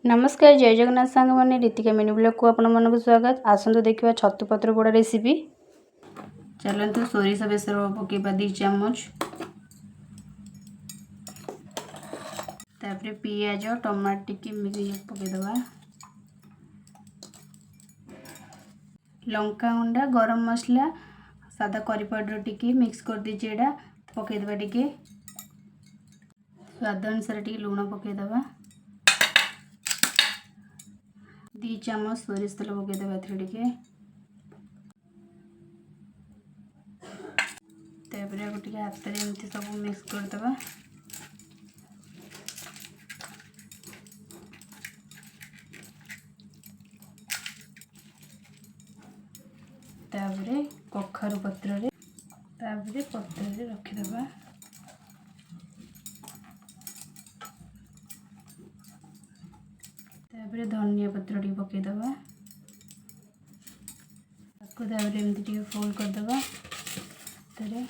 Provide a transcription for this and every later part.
नमस्कार जय जगन्नाथ सांग मैंने रीतिका मिनी ब्लॉग को आपण मन को स्वागत। आसतु देखा छतु पत्र पोड़ा रेसिपी। चलतु सोरिष बेसर पकेबा 2 चम्मच, तापर पियाज टमाटर टिके मिक्स पकेदबा, लंका गुंडा गरम मसला सादा करी पाउडर टिके मिक्स कर दीजिए एटा पकेदबा, टिके स्वाद अनुसार टिके लूण पकेदबा, 2 चम्मच सोरिष तेल पकेदबा टिके, तापर गोटे हाथ में एमती सब मिक्स करदबा, तापर कखारु पत्र रे तापर पत्र रे रखिदबा, तापर धनिया पत्र टी पकेदबा, ताको तापर एमती टी फोल्ड करदबा, तारे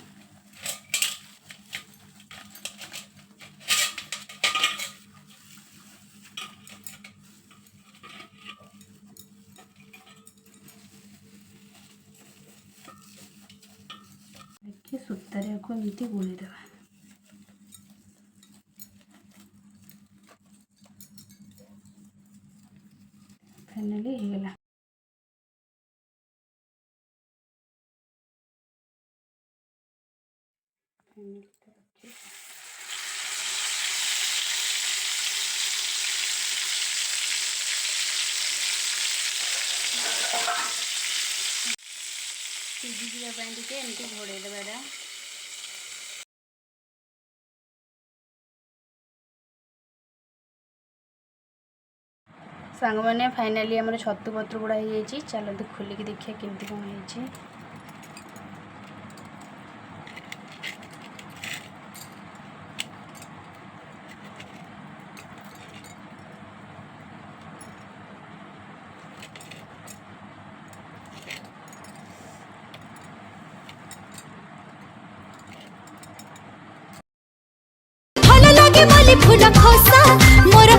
देखिए सूतारे को एमती गुली देवा, फाइनली हो गला। सीझी जावाई टे एमती घोड़े देवाटा सांग मैंने फाइनाली आम छतु पत्र गुड़ा हो चलते खोलिकी देखिए केमती कौन है। फूल खोसा मोर